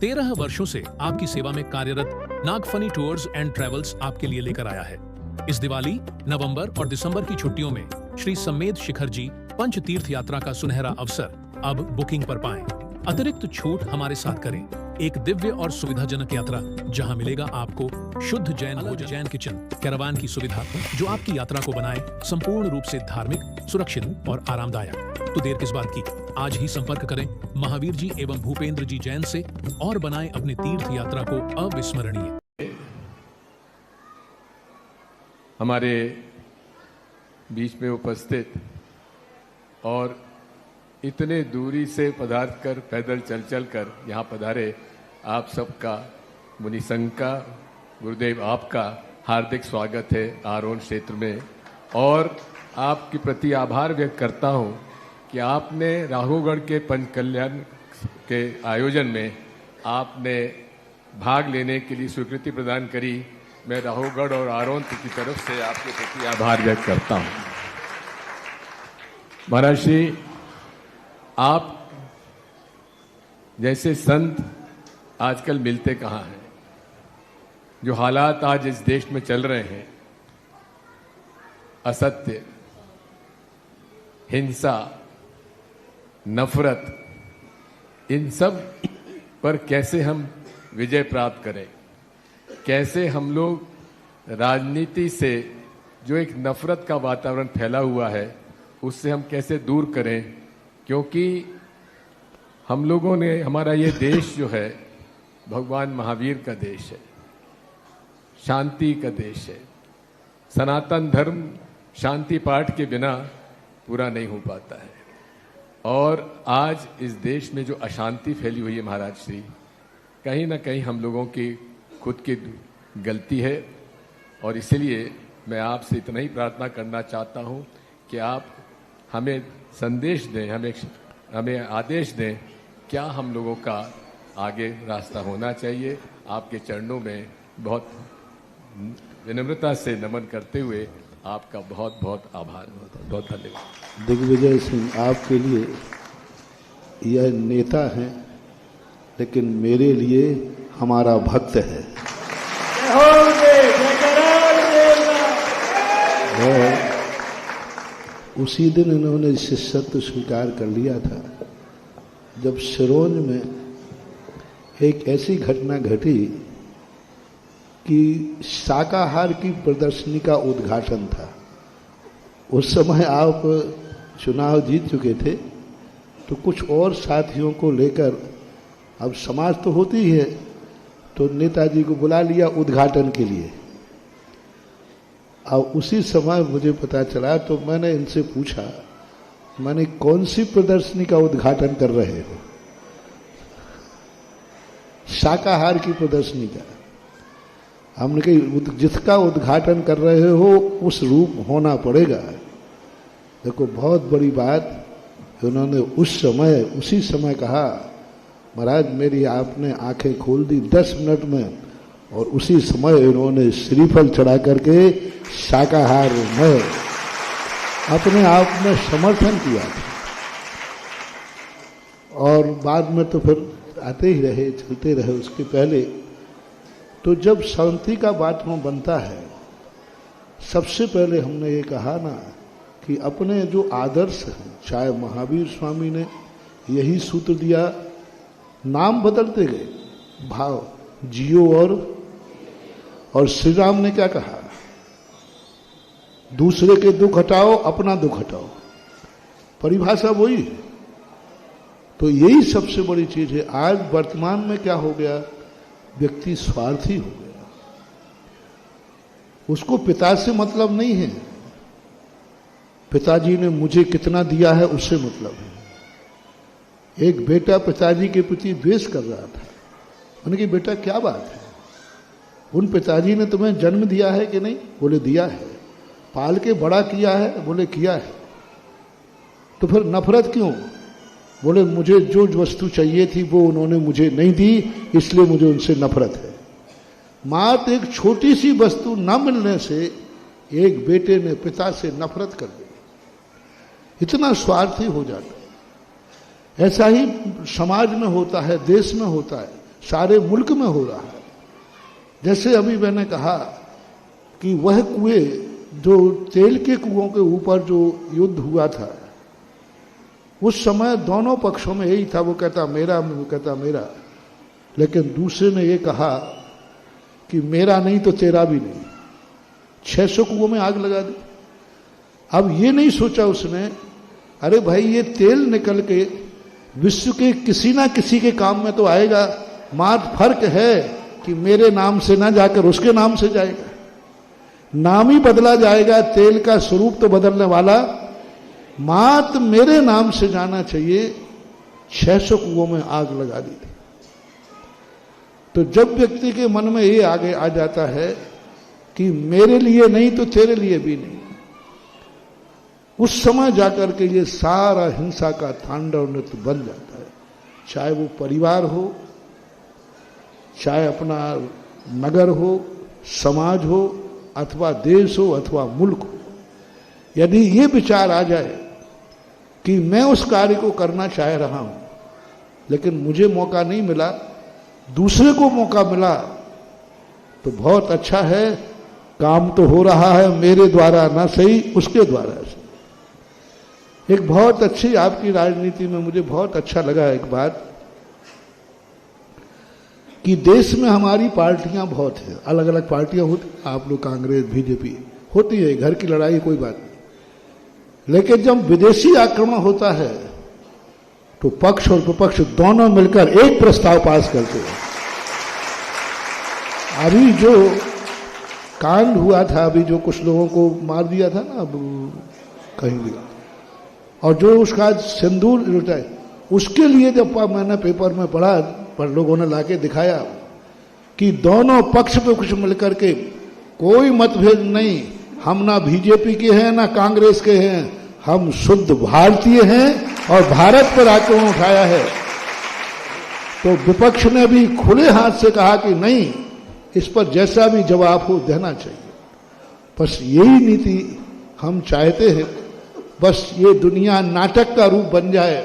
13 वर्षों से आपकी सेवा में कार्यरत नागफनी टूर्स एंड ट्रेवल्स आपके लिए लेकर आया है। इस दिवाली, नवंबर और दिसंबर की छुट्टियों में श्री सम्मेद शिखर जी पंच तीर्थ यात्रा का सुनहरा अवसर अब बुकिंग पर पाएं। अतिरिक्त छूट हमारे साथ करें। एक दिव्य और सुविधाजनक यात्रा जहां मिलेगा आपको शुद्ध जैन भोजन, जैन किचन, कैरावान की सुविधा जो आपकी यात्रा को बनाए संपूर्ण रूप से धार्मिक, सुरक्षित और आरामदायक। तो देर किस बात की, आज ही संपर्क करें महावीर जी एवं भूपेंद्र जी जैन से और बनाएं अपनी तीर्थ यात्रा को अविस्मरणीय। हमारे बीच में उपस्थित और इतने दूरी से पधार कर, पैदल चल कर यहाँ पधारे आप सबका, मुनि संघ का, गुरुदेव आपका हार्दिक स्वागत है आरोन क्षेत्र में। और आपके प्रति आभार व्यक्त करता हूँ कि आपने राघोगढ़ के पंच कल्याण के आयोजन में आपने भाग लेने के लिए स्वीकृति प्रदान करी। मैं राघोगढ़ और आरोन की तरफ से आपके प्रति आभार व्यक्त करता हूँ। महाराज श्री, आप जैसे संत आजकल मिलते कहाँ हैं? जो हालात आज इस देश में चल रहे हैं, असत्य, हिंसा, नफरत, इन सब पर कैसे हम विजय प्राप्त करें, कैसे हम लोग राजनीति से जो एक नफरत का वातावरण फैला हुआ है उससे हम कैसे दूर करें, क्योंकि हम लोगों ने, हमारा ये देश जो है भगवान महावीर का देश है, शांति का देश है। सनातन धर्म शांति पाठ के बिना पूरा नहीं हो पाता है। और आज इस देश में जो अशांति फैली हुई है महाराज श्री, कहीं ना कहीं हम लोगों की खुद की गलती है। और इसलिए मैं आपसे इतना ही प्रार्थना करना चाहता हूं कि आप हमें संदेश दें, हमें आदेश दें, क्या हम लोगों का आगे रास्ता होना चाहिए। आपके चरणों में बहुत विनम्रता से नमन करते हुए आपका बहुत बहुत आभार, बहुत धन्यवाद। दिग्विजय सिंह, आपके लिए यह नेता है, लेकिन मेरे लिए हमारा भक्त है। और उसी दिन इन्होंने शिष्यत्व स्वीकार कर लिया था जब सिरोंज में एक ऐसी घटना घटी कि शाकाहार की प्रदर्शनी का उद्घाटन था। उस समय आप चुनाव जीत चुके थे, तो कुछ और साथियों को लेकर, अब समाज तो होती ही है, तो नेताजी को बुला लिया उद्घाटन के लिए। अब उसी समय मुझे पता चला, तो मैंने इनसे पूछा, मैंने कौन सी प्रदर्शनी का उद्घाटन कर रहे हो? शाकाहार की प्रदर्शनी का। हमने कहा जिसका उद्घाटन कर रहे हो उस रूप होना पड़ेगा। देखो, बहुत बड़ी बात उन्होंने उसी समय कहा, महाराज मेरी आपने आंखें खोल दी 10 मिनट में। और उसी समय इन्होंने श्रीफल चढ़ा करके शाकाहार में अपने आप में समर्थन किया। और बाद में तो फिर आते ही रहे, चलते रहे। उसके पहले तो जब शांति का वातावरण बनता है, सबसे पहले हमने ये कहा ना कि अपने जो आदर्श हैं, चाहे महावीर स्वामी ने यही सूत्र दिया, नाम बदलते गए, भाव जियो। और श्री राम ने क्या कहा? दूसरे के दुख हटाओ, अपना दुख हटाओ। परिभाषा वही है। तो यही सबसे बड़ी चीज है। आज वर्तमान में क्या हो गया? व्यक्ति स्वार्थी हो गया। उसको पिता से मतलब नहीं है, पिताजी ने मुझे कितना दिया है उससे मतलब है। एक बेटा पिताजी के प्रति द्वेष कर रहा था। मैंने कहा, बेटा क्या बात है? उन पिताजी ने तुम्हें जन्म दिया है कि नहीं? बोले दिया है। पाल के बड़ा किया है? बोले किया है। तो फिर नफरत क्यों? बोले मुझे जो वस्तु चाहिए थी वो उन्होंने मुझे नहीं दी, इसलिए मुझे उनसे नफरत है। मात्र एक छोटी सी वस्तु न मिलने से एक बेटे ने पिता से नफरत कर दी। इतना स्वार्थी हो जाता है। ऐसा ही समाज में होता है, देश में होता है। सारे मुल्क में हो रहा है। जैसे अभी मैंने कहा कि वह कुएं, जो तेल के कुओं के ऊपर जो युद्ध हुआ था, उस समय दोनों पक्षों में यही था, वो कहता मेरा, वो कहता मेरा, लेकिन दूसरे ने ये कहा कि मेरा नहीं तो तेरा भी नहीं। 600 कुओं में आग लगा दी। अब ये नहीं सोचा उसने, अरे भाई ये तेल निकल के विश्व के किसी ना किसी के काम में तो आएगा, मात्र फर्क है कि मेरे नाम से ना जाकर उसके नाम से जाएगा, नाम ही बदला जाएगा, तेल का स्वरूप तो बदलने वाला मात्र मेरे नाम से जाना चाहिए। 600 कुओं में आग लगा दी थी। तो जब व्यक्ति के मन में ये आगे आ जाता है कि मेरे लिए नहीं तो तेरे लिए भी नहीं, उस समय जाकर के ये सारा हिंसा का तांडव नृत्य बन जाता है। चाहे वो परिवार हो, चाहे अपना नगर हो, समाज हो, अथवा देश हो, अथवा मुल्क हो। यदि ये विचार आ जाए कि मैं उस कार्य को करना चाह रहा हूं, लेकिन मुझे मौका नहीं मिला, दूसरे को मौका मिला, तो बहुत अच्छा है, काम तो हो रहा है मेरे द्वारा ना सही, उसके द्वारा सही। एक बहुत अच्छी आपकी राजनीति में मुझे बहुत अच्छा लगा एक बात, कि देश में हमारी पार्टियां बहुत हैं, अलग अलग पार्टियां होती, आप लोग कांग्रेस, बीजेपी होती है, घर की लड़ाई कोई बात नहीं, लेकिन जब विदेशी आक्रमण होता है तो पक्ष और विपक्ष दोनों मिलकर एक प्रस्ताव पास करते हैं। अभी जो कांड हुआ था, अभी जो कुछ लोगों को मार दिया था ना, अब कहीं भी, और जो उसका सिंदूर लुटाए, उसके लिए जब मैंने पेपर में पढ़ा, पर लोगों ने लाके दिखाया कि दोनों पक्ष पे कुछ मिलकर के कोई मतभेद नहीं, हम ना बीजेपी के हैं ना कांग्रेस के हैं, हम शुद्ध भारतीय हैं और भारत पर आक्रमण उठाया है। तो विपक्ष ने भी खुले हाथ से कहा कि नहीं, इस पर जैसा भी जवाब हो देना चाहिए। बस यही नीति हम चाहते हैं। बस ये दुनिया नाटक का रूप बन जाए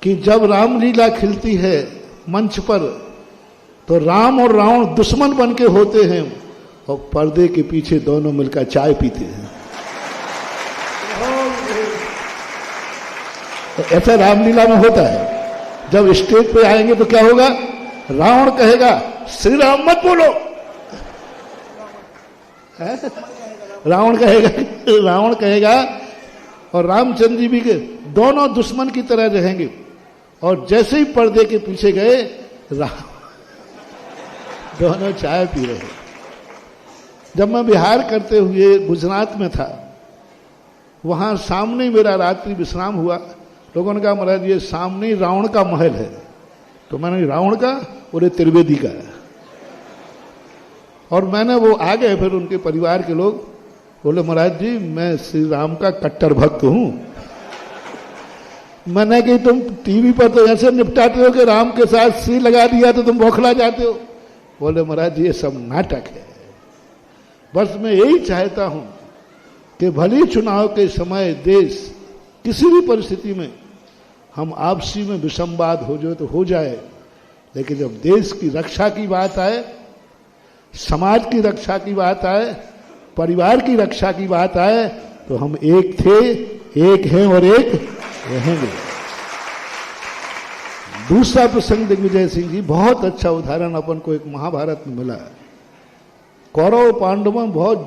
कि जब रामलीला खिलती है मंच पर, तो राम और रावण दुश्मन बन के होते हैं और पर्दे के पीछे दोनों मिलकर चाय पीते हैं। ऐसा रामलीला में होता है। जब स्टेज पे आएंगे तो क्या होगा, रावण कहेगा श्री राम मत बोलो, रावण कहेगा और रामचंद्र जी भी के दोनों दुश्मन की तरह रहेंगे। और जैसे ही पर्दे के पीछे गए, दोनों चाय पी रहे। जब मैं बिहार करते हुए गुजरात में था, वहां सामने मेरा रात्रि विश्राम हुआ। लोगों ने कहा महाराज ये सामने रावण का महल है। तो मैंने रावण का, बोले त्रिवेदी का है। और मैंने वो आ गए, फिर उनके परिवार के लोग बोले महाराज जी मैं श्री राम का कट्टर भक्त हूं। मैंने कि तुम टीवी पर तो ऐसे निपटाते हो कि राम के साथ श्री लगा दिया तो तुम बौखला जाते हो। बोले महाराज ये सब नाटक है। बस मैं यही चाहता हूं कि भले चुनाव के समय देश किसी भी परिस्थिति में हम आपसी में विसंवाद हो जाए तो हो जाए, लेकिन जब देश की रक्षा की बात आए, समाज की रक्षा की बात आए, परिवार की रक्षा की बात आए, तो हम एक थे, एक हैं और एक रहेंगे। दूसरा प्रसंग दिग्विजय सिंह जी, बहुत अच्छा उदाहरण अपन को एक महाभारत में मिला। कौरव पांडवों में बहुत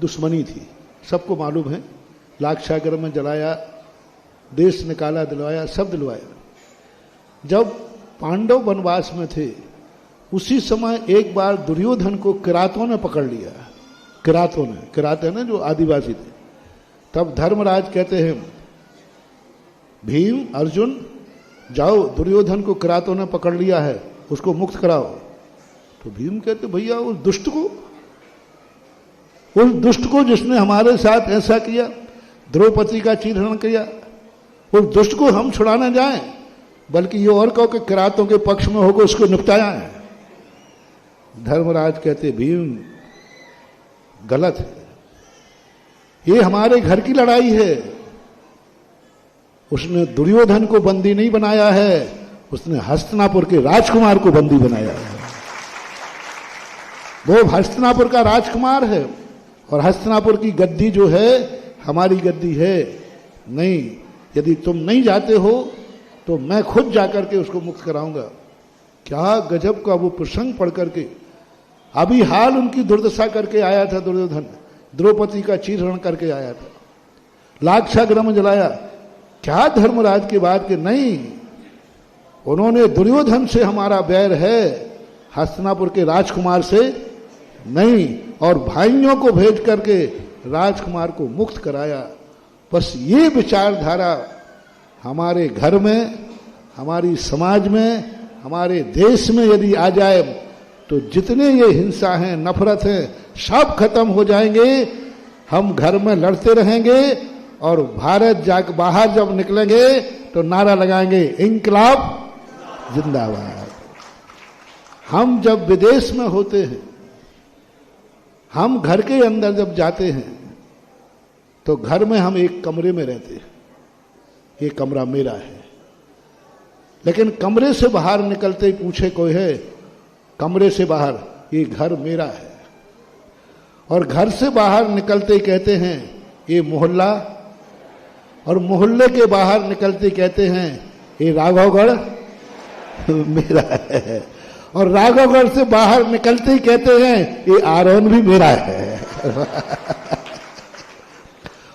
दुश्मनी थी, सबको मालूम है। लाक्षागृह में जलाया, देश निकाला, दिलवाया, सब दिलवाया। जब पांडव वनवास में थे, उसी समय एक बार दुर्योधन को किरातों ने पकड़ लिया। किराते ने जो आदिवासी थे। तब धर्मराज कहते हैं भीम, अर्जुन जाओ, दुर्योधन को किरातों ने पकड़ लिया है, उसको मुक्त कराओ। तो भीम कहते भैया उस दुष्ट को जिसने हमारे साथ ऐसा किया, द्रौपदी का चीरहरण किया, उस दुष्ट को हम छुड़ाना जाएं, बल्कि ये और कहो कि किरातों के पक्ष में होकर उसको निपटाया है। धर्मराज कहते भीम गलत है, ये हमारे घर की लड़ाई है। उसने दुर्योधन को बंदी नहीं बनाया है, उसने हस्तिनापुर के राजकुमार को बंदी बनाया है। वो हस्तिनापुर का राजकुमार है और हस्तिनापुर की गद्दी जो है हमारी गद्दी है। नहीं, यदि तुम नहीं जाते हो तो मैं खुद जाकर के उसको मुक्त कराऊंगा। क्या गजब का वो प्रसंग पढ़ करके अभी हाल उनकी दुर्दशा करके आया था दुर्योधन, द्रौपदी का चीरहरण करके आया था, लाक्षागृह जलाया। क्या धर्मराज की बात कि नहीं, उन्होंने दुर्योधन से हमारा बैर है, हस्तिनापुर के राजकुमार से नहीं, और भाइयों को भेज करके राजकुमार को मुक्त कराया। बस ये विचारधारा हमारे घर में, हमारी समाज में, हमारे देश में यदि आ जाए तो जितने ये हिंसा हैं, नफरत है, सब खत्म हो जाएंगे। हम घर में लड़ते रहेंगे और भारत जाकर बाहर जब निकलेंगे तो नारा लगाएंगे इंकलाब जिंदाबाद। हम जब विदेश में होते हैं, हम घर के अंदर जब जाते हैं तो घर में हम एक कमरे में रहते हैं, ये कमरा मेरा है। लेकिन कमरे से बाहर निकलते ही पूछे कोई है, कमरे से बाहर, ये घर मेरा है। और घर से बाहर निकलते ही कहते हैं ये मोहल्ला, और मोहल्ले के बाहर निकलते ही कहते हैं ये राघवगढ़ मेरा है। और राघवगढ़ से बाहर निकलते ही कहते हैं ये आरोन भी मेरा है।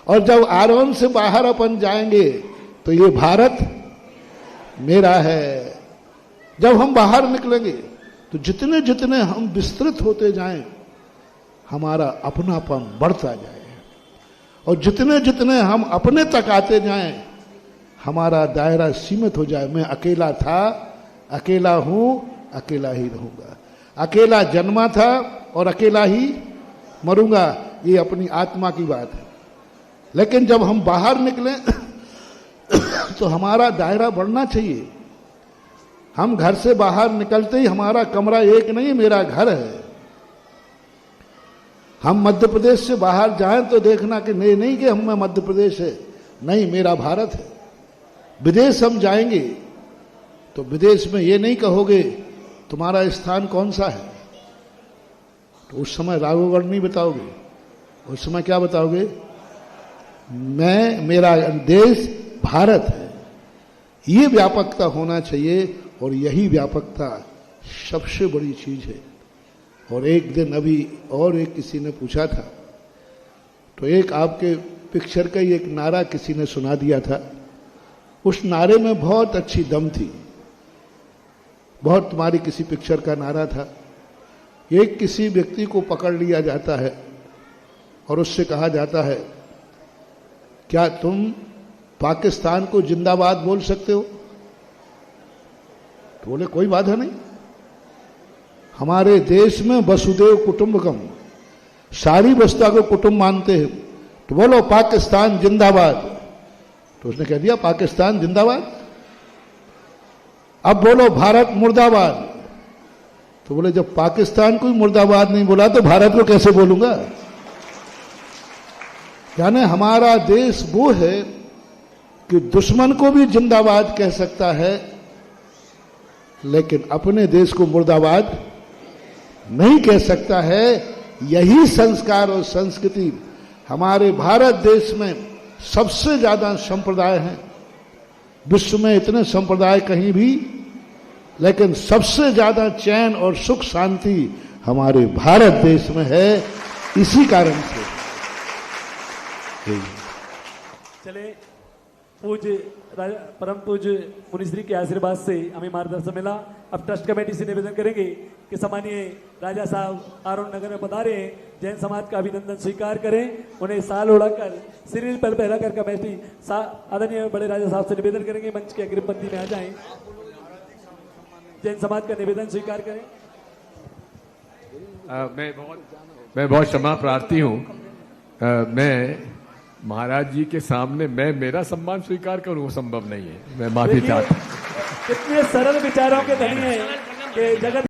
और जब आरोन से बाहर अपन जाएंगे तो ये भारत मेरा है। जब हम बाहर निकलेंगे तो जितने जितने हम विस्तृत होते जाएं, हमारा अपनापन बढ़ता जाए, और जितने जितने हम अपने तक आते जाएं, हमारा दायरा सीमित हो जाए। मैं अकेला था, अकेला हूं, अकेला ही रहूंगा। अकेला जन्मा था और अकेला ही मरूंगा, ये अपनी आत्मा की बात है। लेकिन जब हम बाहर निकलें तो हमारा दायरा बढ़ना चाहिए। हम घर से बाहर निकलते ही हमारा कमरा एक नहीं, मेरा घर है। हम मध्य प्रदेश से बाहर जाएं तो देखना कि नहीं नहीं कि हम में मध्य प्रदेश है, नहीं, मेरा भारत है। विदेश हम जाएंगे तो विदेश में ये नहीं कहोगे तुम्हारा स्थान कौन सा है, तो उस समय राघवगढ़ नहीं बताओगे, उस समय क्या बताओगे, मेरा देश भारत है। ये व्यापकता होना चाहिए और यही व्यापकता सबसे बड़ी चीज है। और एक दिन अभी और एक किसी ने पूछा था, तो एक आपके पिक्चर का ही एक नारा किसी ने सुना दिया था। उस नारे में बहुत अच्छी दम थी, बहुत तुम्हारी किसी पिक्चर का नारा था। एक किसी व्यक्ति को पकड़ लिया जाता है और उससे कहा जाता है क्या तुम पाकिस्तान को जिंदाबाद बोल सकते हो? तो बोले कोई बाधा नहीं, हमारे देश में वसुदेव कुटुंबकम, सारी वस्तुओं को कुटुंब मानते हैं, तो बोलो पाकिस्तान जिंदाबाद। तो उसने कह दिया पाकिस्तान जिंदाबाद। अब बोलो भारत मुर्दाबाद। तो बोले जब पाकिस्तान को मुर्दाबाद नहीं बोला तो भारत को कैसे बोलूंगा? यानी हमारा देश वो है कि दुश्मन को भी जिंदाबाद कह सकता है, लेकिन अपने देश को मुर्दाबाद नहीं कह सकता है। यही संस्कार और संस्कृति हमारे भारत देश में सबसे ज्यादा संप्रदाय हैं। विश्व में इतने संप्रदाय कहीं भी, लेकिन सबसे ज्यादा चैन और सुख शांति हमारे भारत देश में है। इसी कारण से चले पूज्य परम पूज्य मुनिश्री के आशीर्वाद से हमें मार्गदर्शन मिला। अब ट्रस्ट कमेटी से निवेदन करेंगे कि सम्मानीय राजा साहब आरोन नगर में पधारे हैं, जैन समाज का अभिनंदन स्वीकार करें, उन्हें साल उड़ाकर सिरिल पर पहला कर कमेटी आदरणीय बड़े राजा साहब से निवेदन करेंगे मंच के अग्रिम पंक्ति में आ जाएं, जैन समाज का निवेदन स्वीकार करें। मैं बहुत क्षमा प्रार्थी हूँ। मैं महाराज जी के सामने मैं मेरा सम्मान स्वीकार करूं वो संभव नहीं है। मैं माफी चाहता हूं। कितने सरल विचारों के धनी हैं कि जगत